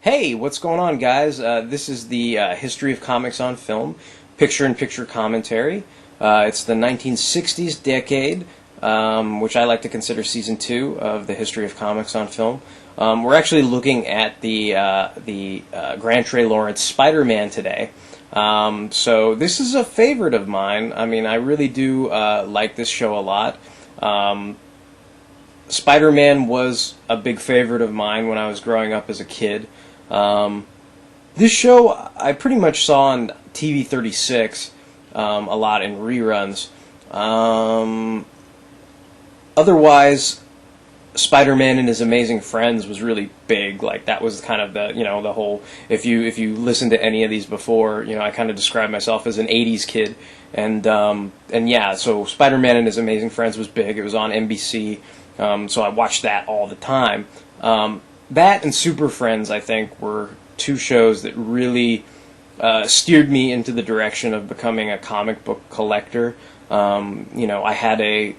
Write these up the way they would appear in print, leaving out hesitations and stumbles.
Hey, what's going on, guys? This is the History of Comics on Film, picture-in-picture commentary. It's the 1960s decade, which I like to consider Season 2 of the History of Comics on Film. We're actually looking at the Grant Trey Lawrence Spider-Man today. So this is a favorite of mine. I mean, I really do like this show a lot. Spider-Man was a big favorite of mine when I was growing up as a kid. This show I pretty much saw on TV 36 a lot in reruns. Otherwise, Spider-Man and His Amazing Friends was really big. Like, that was kind of the whole. If you listen to any of these before, I kind of describe myself as an '80s kid, and yeah. So Spider-Man and His Amazing Friends was big. It was on NBC, so I watched that all the time. That and Super Friends, I think, were two shows that really steered me into the direction of becoming a comic book collector. I had I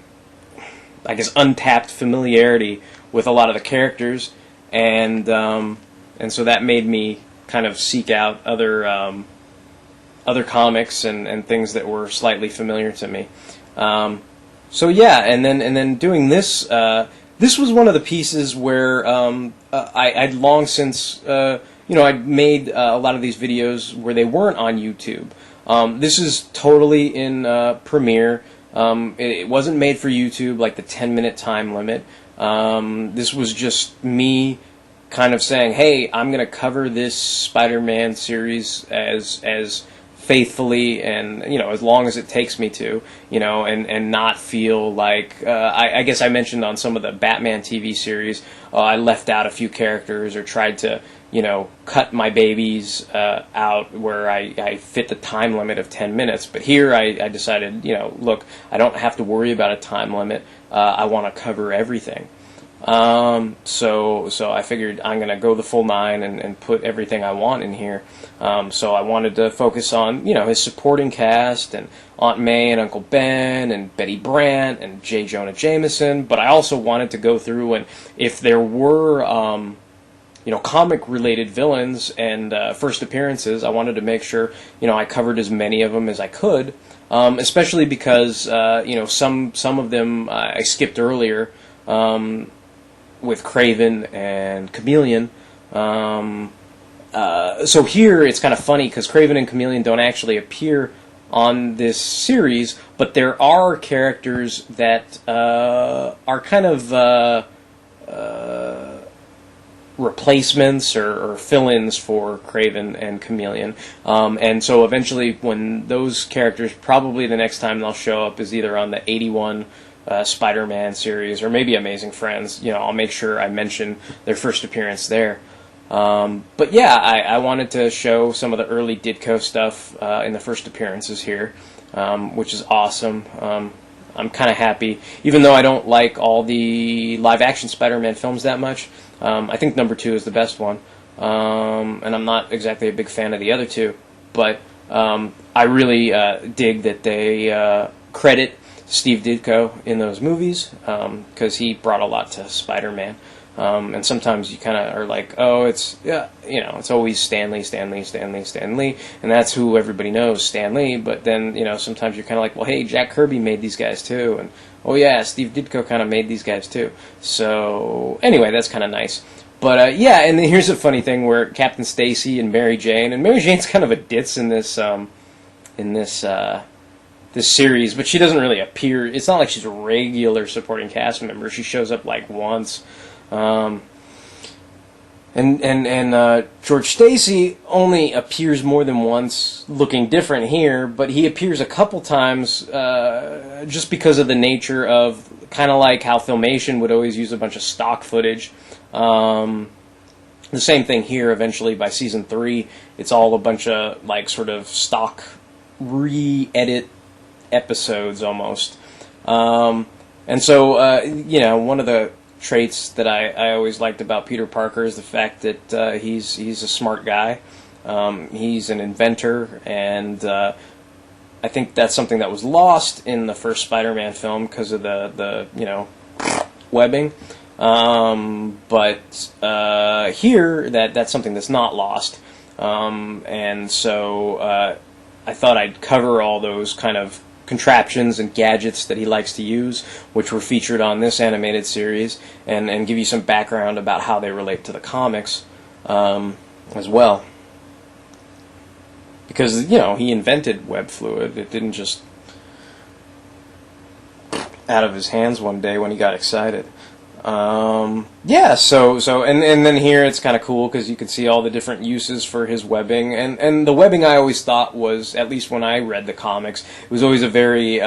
guess, untapped familiarity with a lot of the characters, and so that made me kind of seek out other comics and things that were slightly familiar to me. So yeah, and then doing this. This was one of the pieces where I'd long since, I'd made a lot of these videos where they weren't on YouTube. This is totally in Premiere. It wasn't made for YouTube, like the 10-minute time limit. This was just me kind of saying, hey, I'm going to cover this Spider-Man series as faithfully and as long as it takes me to, and not feel like I guess I mentioned on some of the Batman TV series I left out a few characters or tried to cut my babies out where I fit the time limit of 10 minutes. But here I decided, look, I don't have to worry about a time limit. I want to cover everything. So I figured I'm going to go the full 9 and put everything I want in here. So I wanted to focus on, his supporting cast and Aunt May and Uncle Ben and Betty Brant and J. Jonah Jameson. But I also wanted to go through and if there were, comic-related villains and first appearances, I wanted to make sure, I covered as many of them as I could. Especially because, some of them I skipped earlier. With Kraven and Chameleon. So here it's kind of funny because Kraven and Chameleon don't actually appear on this series, but there are characters that are kind of replacements or fill-ins for Kraven and Chameleon. And so eventually when those characters, probably the next time they'll show up is either on the 81 Spider-Man series, or maybe Amazing Friends. I'll make sure I mention their first appearance there. But yeah, I wanted to show some of the early Ditko stuff in the first appearances here, which is awesome. I'm kind of happy, even though I don't like all the live-action Spider-Man films that much. I think number 2 is the best one, and I'm not exactly a big fan of the other two, but I really dig that they credit Steve Ditko in those movies, because he brought a lot to Spider-Man. And sometimes you kind of are like, oh, it's always Stan Lee, and that's who everybody knows, Stan Lee. But then, sometimes you're kind of like, well, hey, Jack Kirby made these guys too, and oh yeah, Steve Ditko kind of made these guys too. So anyway, that's kind of nice. But yeah, and then here's a funny thing where Captain Stacy and Mary Jane's kind of a ditz in this this series, but she doesn't really appear. It's not like she's a regular supporting cast member. She shows up like once. And George Stacy only appears more than once, looking different here, but he appears a couple times just because of the nature of kind of like how Filmation would always use a bunch of stock footage. The same thing here. Eventually, by season 3, it's all a bunch of like sort of stock re-edit episodes almost. And so, one of the traits that I always liked about Peter Parker is the fact that he's a smart guy. He's an inventor, and I think that's something that was lost in the first Spider-Man film because of the webbing. But here, that's something that's not lost. And so I thought I'd cover all those kind of contraptions and gadgets that he likes to use, which were featured on this animated series, and give you some background about how they relate to the comics as well. Because, he invented web fluid. It didn't just out of his hands one day when he got excited. Yeah, so and then here it's kind of cool because you can see all the different uses for his webbing, and the webbing I always thought was, at least when I read the comics, it was always a very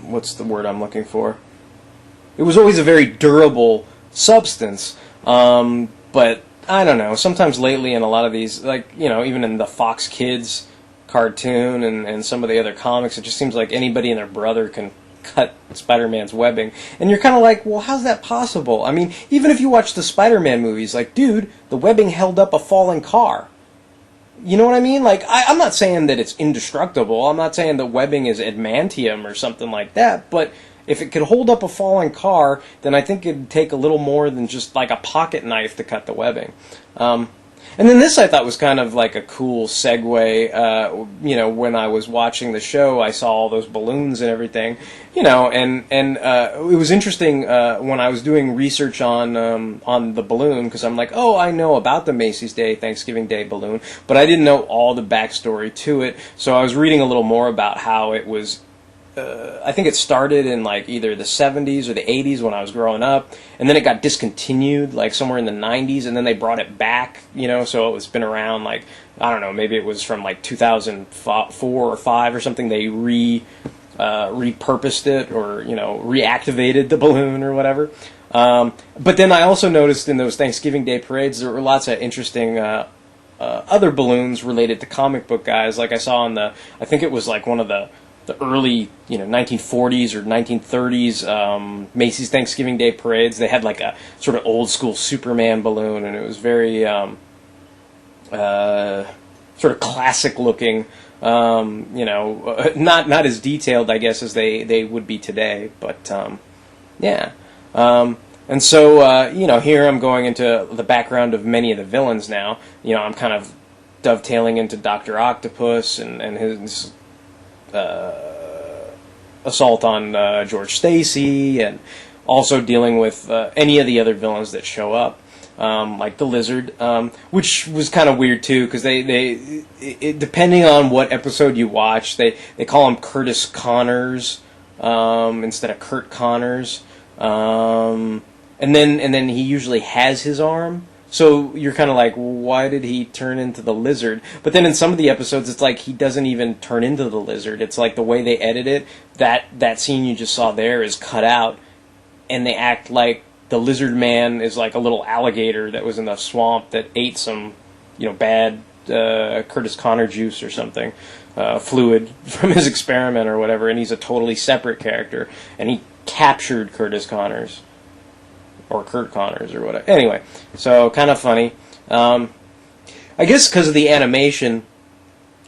what's the word I'm looking for? It was always a very durable substance, but I don't know. Sometimes lately in a lot of these, like, even in the Fox Kids cartoon and some of the other comics, it just seems like anybody and their brother can cut Spider-Man's webbing. And you're kind of like, well, how's that possible? I mean, even if you watch the Spider-Man movies, like, dude, the webbing held up a falling car. You know what I mean? Like, I'm not saying that it's indestructible. I'm not saying that webbing is adamantium or something like that, but if it could hold up a falling car, then I think it'd take a little more than just like a pocket knife to cut the webbing. And then this I thought was kind of like a cool segue. When I was watching the show, I saw all those balloons and everything. And it was interesting when I was doing research on the balloon, because I'm like, oh, I know about the Macy's Day Thanksgiving Day balloon, but I didn't know all the backstory to it. So I was reading a little more about how it was. I think it started in like either the 70s or the 80s when I was growing up, and then it got discontinued like somewhere in the 90s, and then they brought it back, so it's been around, like, I don't know, maybe it was from like 2004 or 5 or something. They repurposed it, or reactivated the balloon or whatever. But then I also noticed in those Thanksgiving Day parades there were lots of interesting other balloons related to comic book guys. Like I saw I think it was like one of the early 1940s or 1930s Macy's Thanksgiving Day parades. They had like a sort of old school Superman balloon, and it was very sort of classic looking. Not as detailed, I guess, as they would be today, but yeah. And so here I'm going into the background of many of the villains now. I'm kind of dovetailing into Dr. Octopus and his assault on George Stacy, and also dealing with any of the other villains that show up, like the Lizard, which was kind of weird too, because they depending on what episode you watch, they call him Curtis Connors instead of Kurt Connors, and then he usually has his arm. So you're kind of like, why did he turn into the Lizard? But then in some of the episodes, it's like he doesn't even turn into the Lizard. It's like the way they edit it, that scene you just saw there is cut out, and they act like the Lizard Man is like a little alligator that was in the swamp that ate some, bad Curtis Connor juice or something, fluid from his experiment or whatever, and he's a totally separate character, and he captured Curtis Connors. Or Kurt Connors or whatever. Anyway, so kind of funny. I guess because of the animation,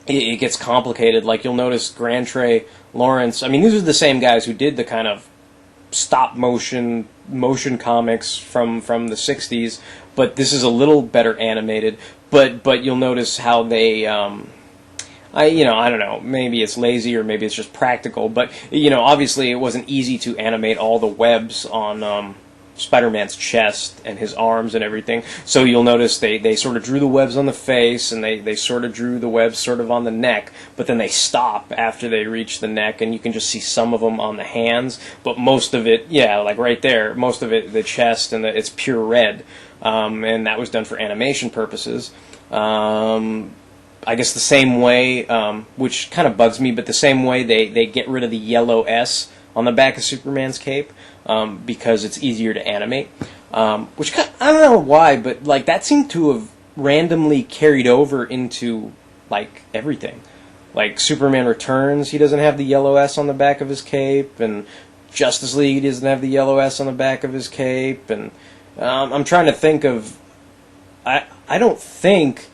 it gets complicated. Like, you'll notice Grand Trey Lawrence. I mean, these are the same guys who did the kind of stop motion comics from the 60s, but this is a little better animated. But you'll notice how they I don't know, maybe it's lazy or maybe it's just practical, but obviously it wasn't easy to animate all the webs on Spider-Man's chest and his arms and everything. So you'll notice they sort of drew the webs on the face, and they sort of drew the webs sort of on the neck, but then they stop after they reach the neck, and you can just see some of them on the hands, but most of it, like right there, most of it, the chest, and it's pure red, and that was done for animation purposes. I guess the same way, which kind of bugs me, but the same way they get rid of the yellow S on the back of Superman's cape, because it's easier to animate. Which, I don't know why, but like that seemed to have randomly carried over into like everything. Like Superman Returns, he doesn't have the yellow S on the back of his cape, and Justice League, he doesn't have the yellow S on the back of his cape, and I'm trying to think of... I don't think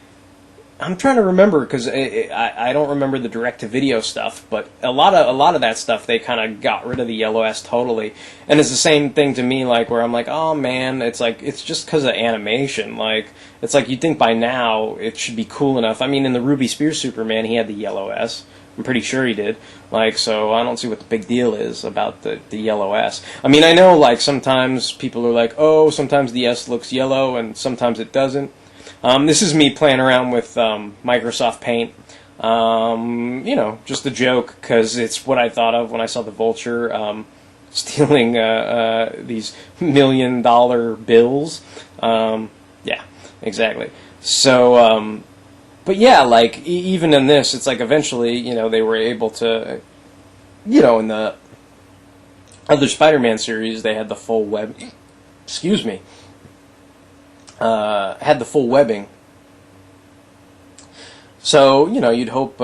I'm trying to remember because I don't remember the direct-to-video stuff, but a lot of that stuff they kind of got rid of the yellow S totally, and it's the same thing to me, like where I'm like, oh man, it's like it's just because of animation. Like it's like you'd think by now it should be cool enough. I mean, in the Ruby Spears Superman, he had the yellow S. I'm pretty sure he did. Like, so I don't see what the big deal is about the yellow S. I mean, I know like sometimes people are like, oh, sometimes the S looks yellow and sometimes it doesn't. This is me playing around with Microsoft Paint. You know, just a joke, because it's what I thought of when I saw the Vulture stealing these $1 million bills. Yeah, exactly. So, but yeah, like, even in this, it's like eventually, you know, they were able to, you know, in the other Spider-Man series, they had the full web... Excuse me. Had the full webbing. So, you know, you'd hope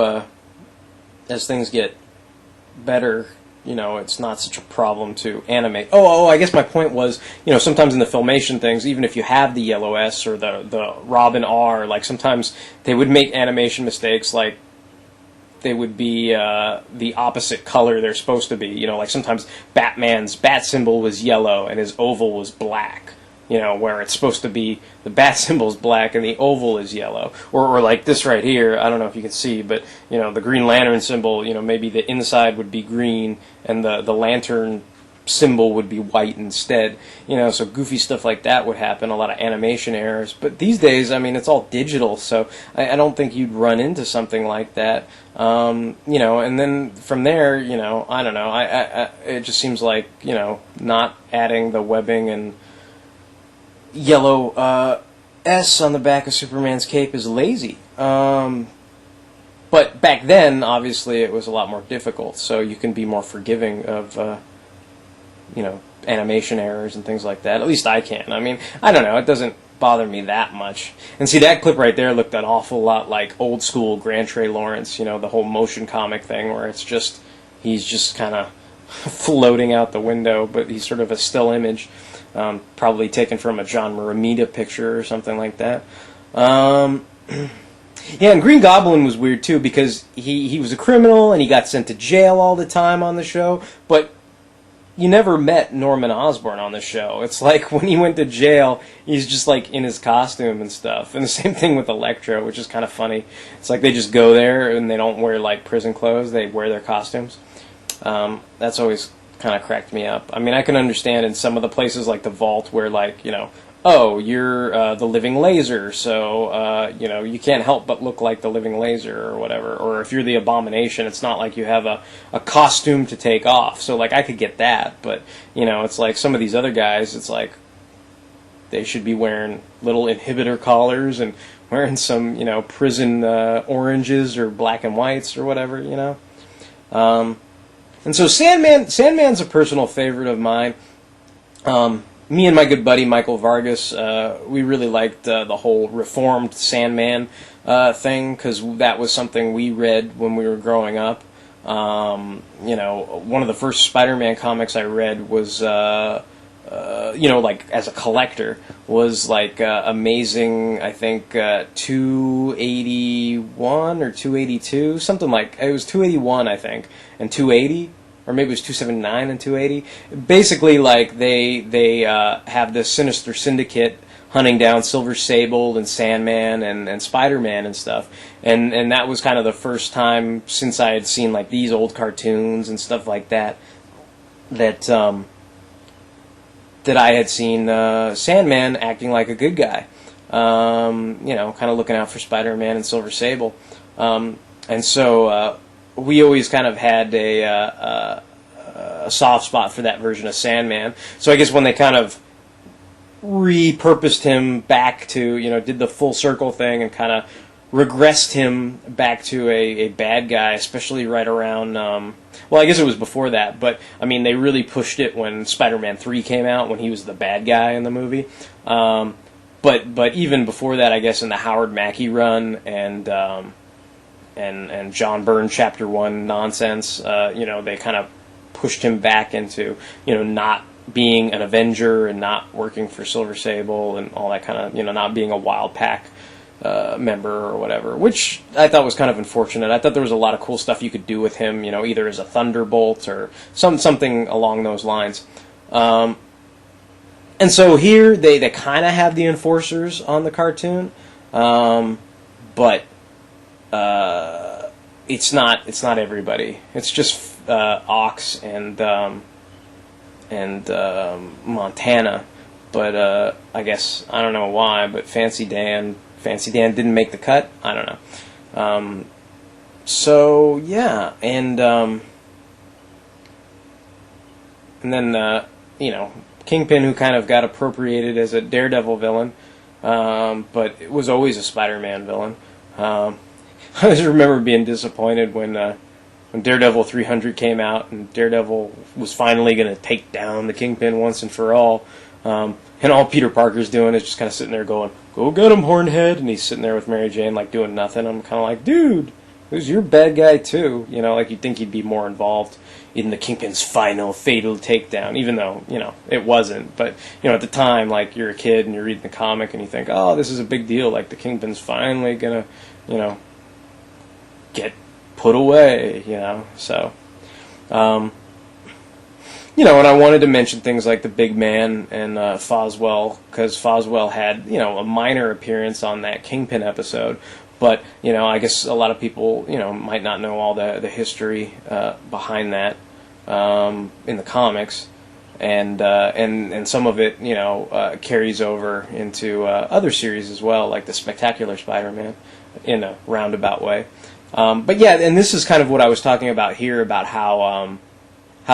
as things get better, you know, it's not such a problem to animate. Oh, I guess my point was, you know, sometimes in the Filmation things, even if you have the yellow S or the Robin R, like sometimes they would make animation mistakes, like they would be the opposite color they're supposed to be. You know, like sometimes Batman's bat symbol was yellow and his oval was black. You know, where it's supposed to be the bat symbol is black and the oval is yellow. Or like this right here, I don't know if you can see, but, you know, the Green Lantern symbol, you know, maybe the inside would be green and the lantern symbol would be white instead. You know, so goofy stuff like that would happen, a lot of animation errors. But these days, I mean, it's all digital, so I don't think you'd run into something like that. You know, and then from there, you know, I don't know, it just seems like, you know, not adding the webbing and yellow S on the back of Superman's cape is lazy. But back then, obviously, it was a lot more difficult, so you can be more forgiving of, you know, animation errors and things like that. At least I can. I mean, I don't know, it doesn't bother me that much. And see, that clip right there looked an awful lot like old school Grant Trey Lawrence, you know, the whole motion comic thing where it's just, he's just kind of floating out the window, but he's sort of a still image. Probably taken from a John Romita picture or something like that. Yeah, and Green Goblin was weird too because he was a criminal and he got sent to jail all the time on the show, but you never met Norman Osborn on the show. It's like when he went to jail, he's just like in his costume and stuff. And the same thing with Electro, which is kind of funny. It's like they just go there and they don't wear like prison clothes, they wear their costumes. That's always kind of cracked me up. I mean, I can understand in some of the places like the Vault where, like, you know, oh, you're the living laser, so, you know, you can't help but look like the living laser or whatever. Or if you're the Abomination, it's not like you have a costume to take off. So, like, I could get that. But, you know, it's like some of these other guys, it's like they should be wearing little inhibitor collars and wearing some, you know, prison oranges or black and whites or whatever, you know. And so Sandman's a personal favorite of mine. Me and my good buddy Michael Vargas, we really liked the whole reformed Sandman thing because that was something we read when we were growing up. You know, one of the first Spider-Man comics I read was, you know, like as a collector, was like Amazing, I think, 281 or 282, something like, it was 281, I think, and 280. Or maybe it was 279 and 280. Basically, like, they have this sinister syndicate hunting down Silver Sable and Sandman and Spider-Man and stuff. And that was kind of the first time since I had seen, like, these old cartoons and stuff like that, that I had seen Sandman acting like a good guy. You know, kind of looking out for Spider-Man and Silver Sable. And so we always kind of had a soft spot for that version of Sandman. So I guess when they kind of repurposed him back to, you know, did the full circle thing and kind of regressed him back to a bad guy, especially right around, well, I guess it was before that, but, I mean, they really pushed it when Spider-Man 3 came out, when he was the bad guy in the movie. But even before that, I guess, in the Howard Mackie run and John Byrne Chapter 1 nonsense, you know, they kind of pushed him back into, you know, not being an Avenger and not working for Silver Sable and all that kind of, you know, not being a Wild Pack member or whatever, which I thought was kind of unfortunate. I thought there was a lot of cool stuff you could do with him, either as a Thunderbolt or something along those lines. And so here they kind of have the Enforcers on the cartoon, but it's not everybody. It's just Ox and Montana. But I guess I don't know why, but Fancy Dan didn't make the cut. I don't know. So yeah, and then Kingpin, who kind of got appropriated as a Daredevil villain, but it was always a Spider-Man villain. I always remember being disappointed when Daredevil 300 came out and Daredevil was finally going to take down the Kingpin once and for all. And all Peter Parker's doing is just kind of sitting there going, "Go get him, Hornhead," and he's sitting there with Mary Jane like doing nothing. I'm kind of like, dude, who's your bad guy too? Like you'd think he'd be more involved in the Kingpin's final fatal takedown, even though, it wasn't. But, at the time, like, you're a kid and you're reading the comic and you think, oh, this is a big deal. Like, the Kingpin's finally gonna, get put away, So, and I wanted to mention things like the Big Man and Foswell, because Foswell had, a minor appearance on that Kingpin episode. But, I guess a lot of people, might not know all the history behind that in the comics. And some of it, carries over into other series as well, like the Spectacular Spider-Man in a roundabout way. But yeah, and this is kind of what I was talking about here, about how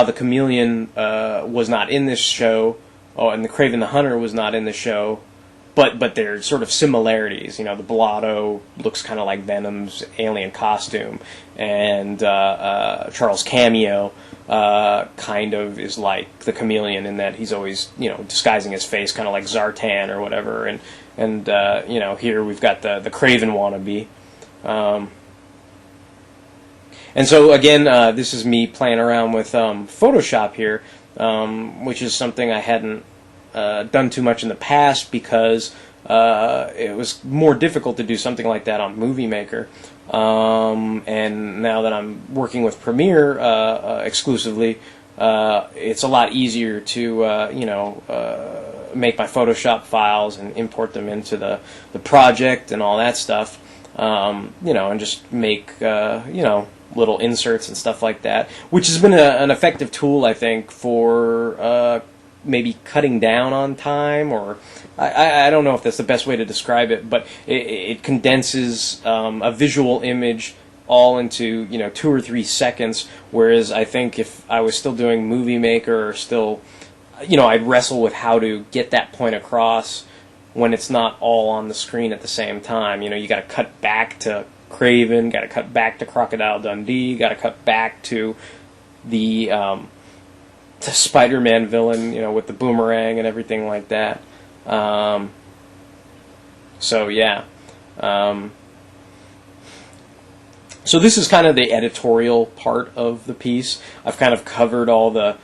the Chameleon was not in this show, and the Kraven the Hunter was not in the show, but they're sort of similarities. The Blotto looks kind of like Venom's alien costume, and Charles Cameo kind of is like the Chameleon in that he's always, disguising his face, kind of like Zartan or whatever, and here we've got the Kraven wannabe. And so, again, this is me playing around with Photoshop here, which is something I hadn't done too much in the past because it was more difficult to do something like that on Movie Maker. And now that I'm working with Premiere exclusively, it's a lot easier to, make my Photoshop files and import them into the project and all that stuff, and just make, little inserts and stuff like that, which has been an effective tool, I think, for maybe cutting down on time, or I don't know if that's the best way to describe it, but it condenses a visual image all into 2 or 3 seconds, whereas I think if I was still doing Movie Maker or still, I'd wrestle with how to get that point across when it's not all on the screen at the same time. You got to cut back to Kraven, got to cut back to Crocodile Dundee, got to cut back to the Spider-Man villain, with the boomerang and everything like that. So yeah. So this is kind of the editorial part of the piece. I've kind of covered all the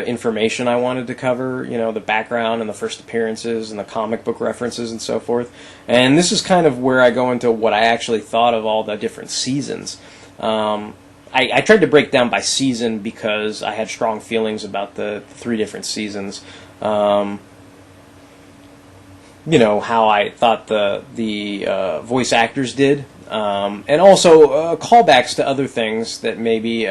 information I wanted to cover, the background and the first appearances and the comic book references and so forth. And this is kind of where I go into what I actually thought of all the different seasons. I tried to break down by season because I had strong feelings about the 3 different seasons. How I thought the voice actors did. And also callbacks to other things that maybe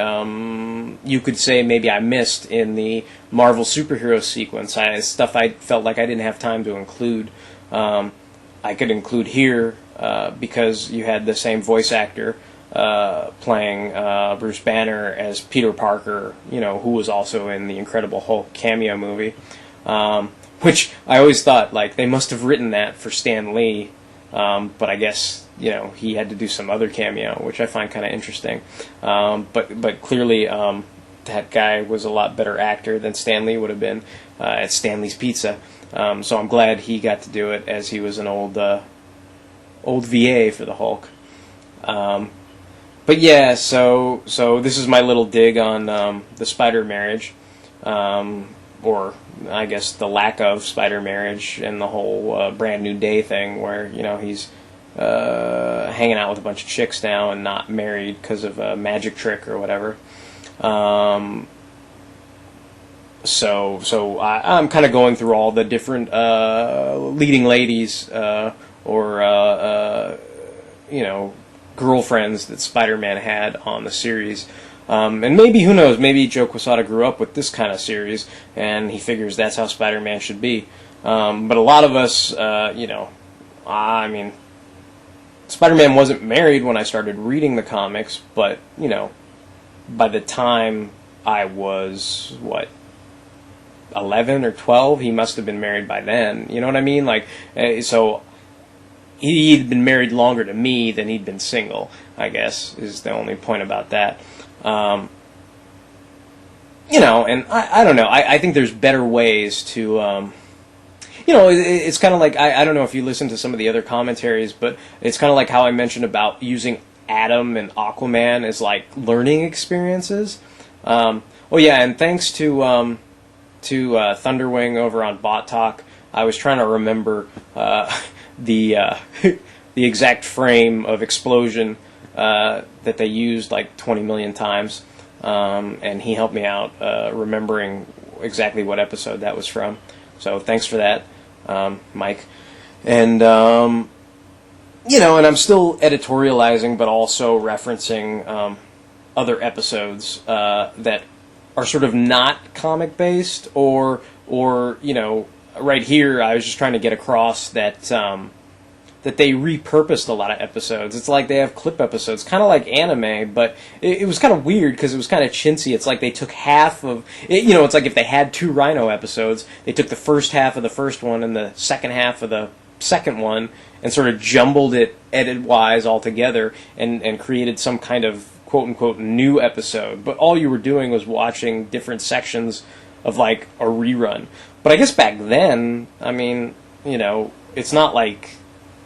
you could say maybe I missed in the Marvel superhero sequence. Stuff I felt like I didn't have time to include. I could include here because you had the same voice actor playing Bruce Banner as Peter Parker, who was also in the Incredible Hulk cameo movie. Which I always thought, like, they must have written that for Stan Lee, but I guess he had to do some other cameo, which I find kind of interesting. But clearly, that guy was a lot better actor than Stan Lee would have been at Stanley's Pizza. So I'm glad he got to do it, as he was an old VA for the Hulk. But yeah, so this is my little dig on the Spider marriage, or I guess the lack of Spider marriage and the whole Brand New Day thing, where he's hanging out with a bunch of chicks now and not married because of a magic trick or whatever. I'm kind of going through all the different leading ladies or girlfriends that Spider-Man had on the series. And maybe, who knows, maybe Joe Quesada grew up with this kind of series, and he figures that's how Spider-Man should be. But a lot of us, Spider-Man wasn't married when I started reading the comics, but, by the time I was, 11 or 12, he must have been married by then. You know what I mean? So he'd been married longer to me than he'd been single, I guess, is the only point about that. And I don't know. I think there's better ways to, it's kind of like, I don't know if you listen to some of the other commentaries, but it's kind of like how I mentioned about using Adam and Aquaman as, learning experiences. And thanks to Thunderwing over on Bot Talk, I was trying to remember the exact frame of explosion that they used 20 million times, and he helped me out remembering exactly what episode that was from. So thanks for that, Mike. And and I'm still editorializing, but also referencing other episodes that are sort of not comic based, or right here I was just trying to get across that that they repurposed a lot of episodes. It's like they have clip episodes, kind of like anime, but it was kind of weird because it was kind of chintzy. It's like they took half of it, it's like if they had 2 Rhino episodes, they took the first half of the first one and the second half of the second one and sort of jumbled it edit-wise all together and created some kind of quote-unquote new episode. But all you were doing was watching different sections of a rerun. But I guess back then, it's not like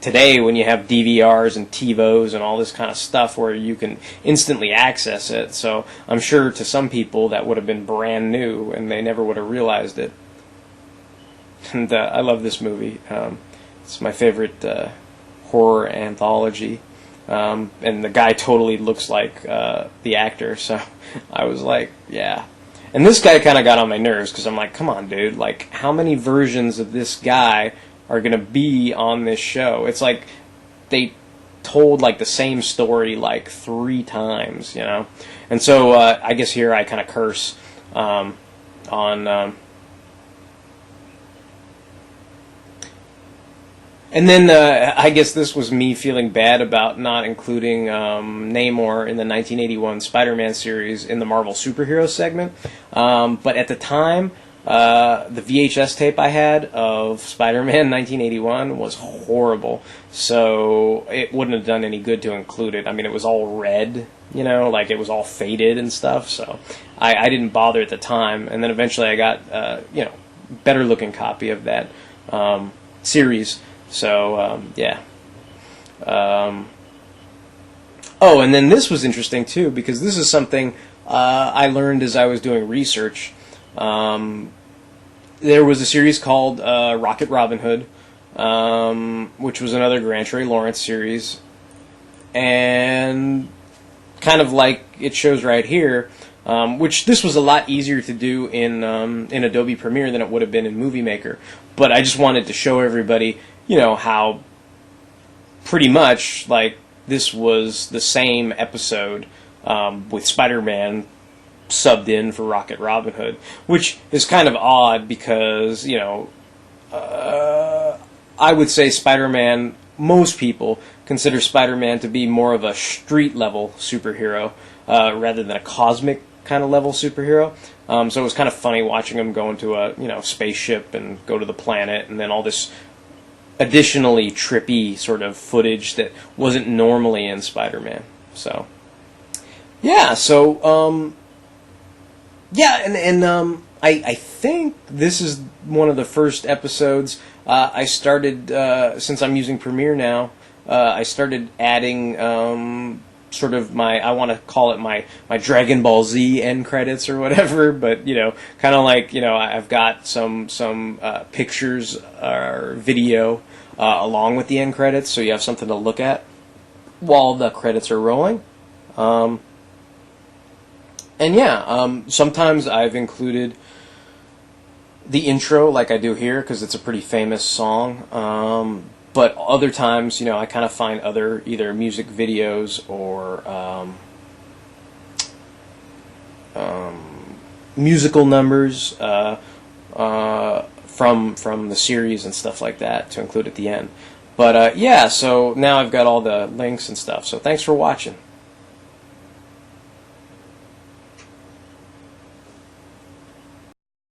today when you have DVRs and TiVos and all this kind of stuff where you can instantly access it. So I'm sure to some people that would have been brand new and they never would have realized it. And I love this movie. It's my favorite horror anthology. And the guy totally looks like the actor, so I was like, yeah. And this guy kind of got on my nerves because I'm like, come on, dude. How many versions of this guy are going to be on this show? It's like they told the same story 3 times, And so I guess here I kind of curse on and then I guess this was me feeling bad about not including Namor in the 1981 Spider-Man series in the Marvel Superhero segment. But at the time, the VHS tape I had of Spider-Man 1981 was horrible. So it wouldn't have done any good to include it. It was all red, it was all faded and stuff. So I didn't bother at the time. And then eventually I got, better looking copy of that series. So, yeah. And then this was interesting, too, because this is something I learned as I was doing research. There was a series called Rocket Robin Hood, which was another Grant Trey Lawrence series. And kind of like it shows right here, which this was a lot easier to do in Adobe Premiere than it would have been in Movie Maker. But I just wanted to show everybody how pretty much this was the same episode with Spider-Man subbed in for Rocket Robin Hood, which is kind of odd because I would say Spider-Man, most people consider Spider-Man to be more of a street level superhero rather than a cosmic kind of level superhero. So it was kind of funny watching him go into a spaceship and go to the planet, and then all this additionally trippy sort of footage that wasn't normally in Spider-Man. So, yeah, I think this is one of the first episodes I started, since I'm using Premiere now, I started adding sort of I want to call it my Dragon Ball Z end credits or whatever, but kind of I've got some pictures or video along with the end credits, so you have something to look at while the credits are rolling. And yeah, sometimes I've included the intro like I do here because it's a pretty famous song. But other times, I kind of find other either music videos or musical numbers from the series and stuff like that to include at the end. But yeah, so now I've got all the links and stuff. So thanks for watching.